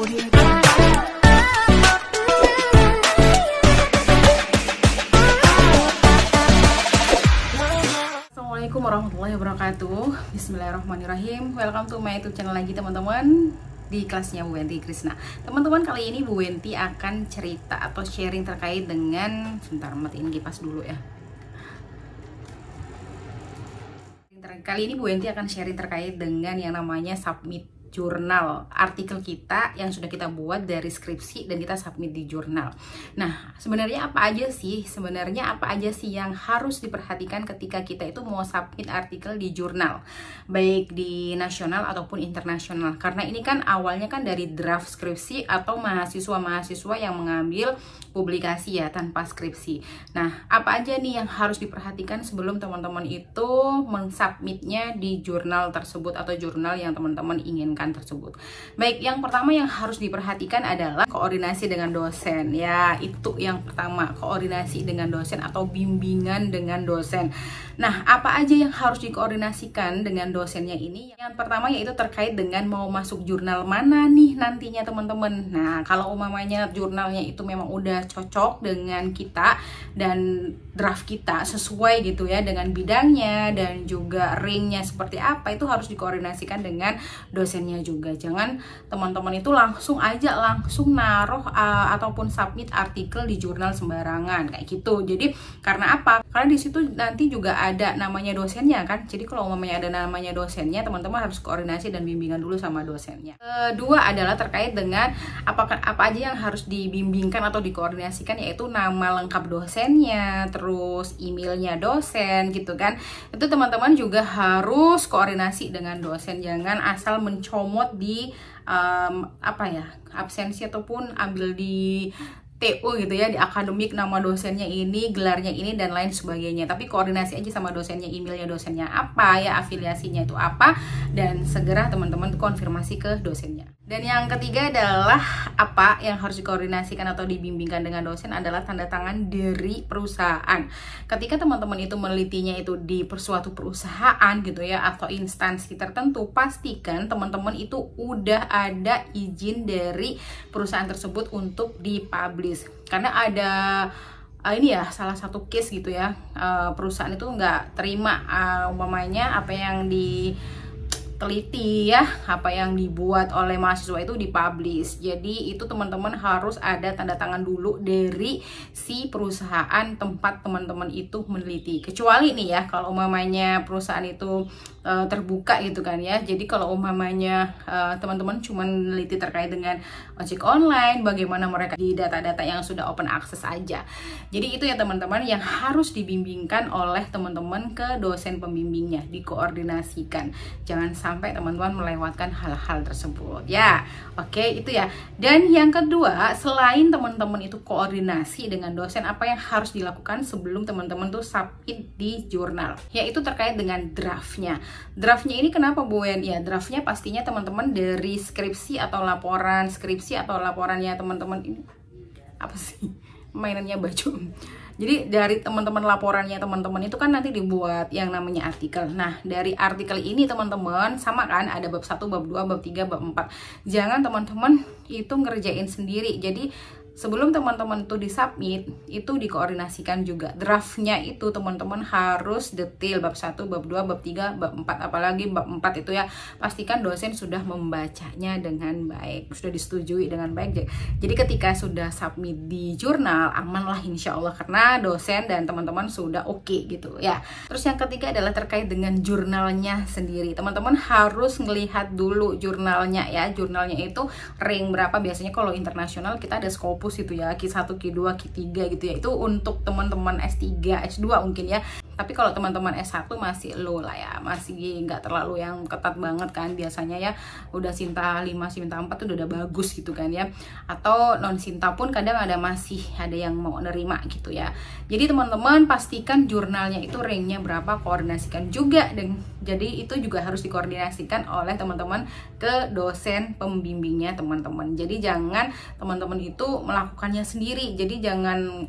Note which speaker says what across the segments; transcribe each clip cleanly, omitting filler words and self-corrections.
Speaker 1: Assalamualaikum warahmatullahi wabarakatuh. Bismillahirrahmanirrahim. Welcome to my YouTube channel lagi teman-teman, di kelasnya Bu Wenti Krisna. Teman-teman, kali ini Bu Wenti akan cerita atau sharing terkait dengan, sebentar matiin kipas dulu ya. Kali ini Bu Wenti akan sharing terkait dengan yang namanya submit jurnal, artikel kita yang sudah kita buat dari skripsi dan kita submit di jurnal. Nah, sebenarnya apa aja sih yang harus diperhatikan ketika kita itu mau submit artikel di jurnal, baik di nasional ataupun internasional. Karena ini kan awalnya kan dari draft skripsi atau mahasiswa-mahasiswa yang mengambil publikasi ya tanpa skripsi. Nah, apa aja nih yang harus diperhatikan sebelum teman-teman itu mensubmitnya di jurnal tersebut atau jurnal yang teman-teman inginkan tersebut. Baik, yang pertama yang harus diperhatikan adalah koordinasi dengan dosen. Ya, itu yang pertama, koordinasi dengan dosen atau bimbingan dengan dosen. Nah, apa aja yang harus dikoordinasikan dengan dosennya ini? Yang pertama yaitu terkait dengan mau masuk jurnal mana nih nantinya teman-teman. Nah, kalau umpamanya jurnalnya itu memang udah cocok dengan kita dan draft kita sesuai gitu ya dengan bidangnya dan juga ringnya seperti apa, itu harus dikoordinasikan dengan dosennya juga. Jangan teman-teman itu langsung naruh ataupun submit artikel di jurnal sembarangan kayak gitu. Jadi karena apa? Karena di situ nanti juga ada namanya dosennya kan. Jadi kalau umpamanya ada namanya dosennya, teman-teman harus koordinasi dan bimbingan dulu sama dosennya. Kedua adalah terkait dengan apa aja yang harus dibimbingkan atau dikoordinasikan, yaitu nama lengkap dosennya, terus emailnya dosen gitu kan. Itu teman-teman juga harus koordinasi dengan dosen. Jangan asal mencomot di absensi ataupun ambil di TU gitu ya, di akademik nama dosennya ini, gelarnya ini dan lain sebagainya. Tapi koordinasi aja sama dosennya, emailnya dosennya apa ya, afiliasinya itu apa, dan segera teman-teman konfirmasi ke dosennya. Dan yang ketiga adalah apa yang harus dikoordinasikan atau dibimbingkan dengan dosen adalah tanda tangan dari perusahaan. Ketika teman-teman itu menelitinya itu di suatu perusahaan gitu ya atau instansi tertentu, pastikan teman-teman itu udah ada izin dari perusahaan tersebut untuk dipublish. Karena ada ini ya salah satu case gitu ya, perusahaan itu nggak terima umpamanya apa yang diteliti ya, apa yang dibuat oleh mahasiswa itu dipublish. Jadi itu teman-teman harus ada tanda tangan dulu dari si perusahaan tempat teman-teman itu meneliti. Kecuali nih ya kalau umpamanya perusahaan itu terbuka gitu kan ya. Jadi kalau umpamanya teman-teman cuma meneliti terkait dengan ojek online, bagaimana mereka di data-data yang sudah open access aja. Jadi itu ya teman-teman yang harus dibimbingkan oleh teman-teman ke dosen pembimbingnya, dikoordinasikan. Jangan sampai teman-teman melewatkan hal-hal tersebut ya. Oke, itu ya. Dan yang kedua, selain teman-teman itu koordinasi dengan dosen, apa yang harus dilakukan sebelum teman-teman tuh submit di jurnal? Yaitu terkait dengan draftnya. Draftnya ini kenapa Bu Wen? Ya, draftnya pastinya teman-teman dari skripsi atau laporan skripsi atau laporannya teman-teman ini apa sih? Mainannya baju. Jadi dari teman-teman laporannya teman-teman itu kan nanti dibuat yang namanya artikel. Nah, dari artikel ini teman-teman sama kan ada bab 1, bab 2, bab 3, bab 4. Jangan teman-teman itu ngerjain sendiri. Jadi sebelum teman-teman itu disubmit, itu dikoordinasikan juga. Draftnya itu teman-teman harus detail, bab 1, bab 2, bab 3, bab 4, apalagi bab 4 itu ya, pastikan dosen sudah membacanya dengan baik, sudah disetujui dengan baik. Jadi ketika sudah submit di jurnal, aman lah insya Allah, karena dosen dan teman-teman sudah oke gitu ya. Terus yang ketiga adalah terkait dengan jurnalnya sendiri. Teman-teman harus ngelihat dulu jurnalnya ya. Jurnalnya itu rank berapa, biasanya kalau internasional kita ada scope itu ya, Q1, Q2, Q3 gitu ya. Itu untuk teman-teman S3, S2 mungkin ya. Tapi kalau teman-teman S1 masih low lah ya, masih nggak terlalu yang ketat banget kan biasanya ya. Udah Sinta 5, Sinta 4 tuh udah bagus gitu kan ya. Atau non Sinta pun kadang masih ada yang mau nerima gitu ya. Jadi teman-teman pastikan jurnalnya itu ranknya berapa, koordinasikan juga. Dan jadi itu juga harus dikoordinasikan oleh teman-teman ke dosen pembimbingnya teman-teman. Jadi jangan teman-teman itu melakukannya sendiri. Jadi jangan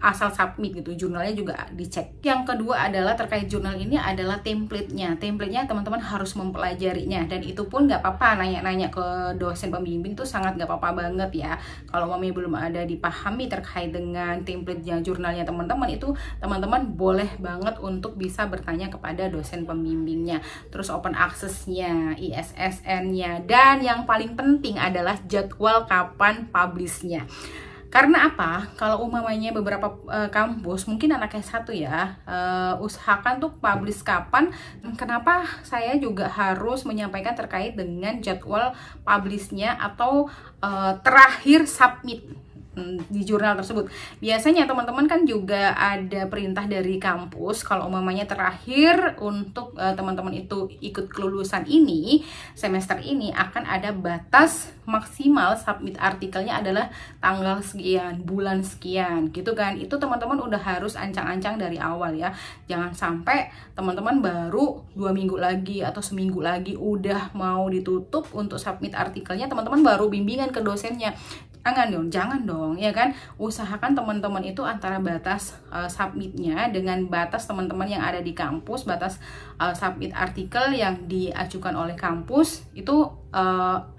Speaker 1: asal submit gitu, jurnalnya juga dicek. Yang kedua adalah terkait jurnal ini adalah template-nya. Template-nya teman-teman harus mempelajarinya, dan itu pun nggak apa-apa nanya-nanya ke dosen pembimbing tuh sangat nggak apa-apa banget ya. Kalau mami belum ada dipahami terkait dengan template-nya jurnalnya teman-teman, itu teman-teman boleh banget untuk bisa bertanya kepada dosen pembimbingnya. Terus open access-nya, ISSN-nya, dan yang paling penting adalah jadwal kapan publish-nya. Karena apa? Kalau umpamanya beberapa kampus, mungkin anaknya satu ya, usahakan tuh publish kapan. Kenapa saya juga harus menyampaikan terkait dengan jadwal publishnya atau terakhir submit di jurnal tersebut. Biasanya teman-teman kan juga ada perintah dari kampus kalau umpamanya terakhir untuk teman-teman itu ikut kelulusan ini, semester ini akan ada batas maksimal submit artikelnya adalah tanggal sekian, bulan sekian gitu kan. Itu teman-teman udah harus ancang-ancang dari awal ya. Jangan sampai teman-teman baru 2 minggu lagi atau seminggu lagi udah mau ditutup untuk submit artikelnya, teman-teman baru bimbingan ke dosennya. Jangan dong ya kan. Usahakan teman-teman itu antara batas submitnya dengan batas teman-teman yang ada di kampus, batas submit artikel yang diajukan oleh kampus itu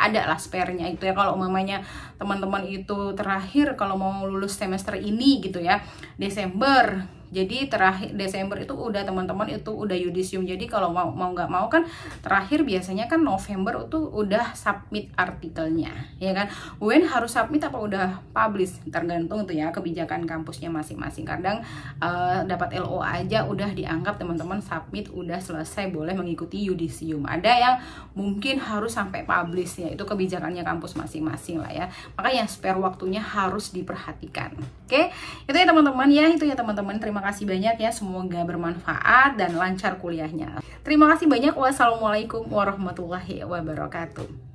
Speaker 1: ada lah spare-nya itu ya. Kalau umpamanya teman-teman itu terakhir kalau mau lulus semester ini gitu ya, Desember, jadi terakhir Desember itu udah teman-teman itu udah yudisium. Jadi kalau mau nggak mau kan terakhir biasanya kan November itu udah submit artikelnya ya kan. When harus submit apa udah publish, tergantung tuh ya kebijakan kampusnya masing-masing. Kadang dapat LO aja udah dianggap teman-teman submit udah selesai, boleh mengikuti yudisium. Ada yang mungkin harus sampai publish ya, itu kebijakannya kampus masing-masing lah ya. Makanya spare waktunya harus diperhatikan. Oke, itu ya teman-teman ya, itu ya teman-teman. Terima kasih banyak ya, semoga bermanfaat dan lancar kuliahnya. Terima kasih banyak. Wassalamualaikum warahmatullahi wabarakatuh.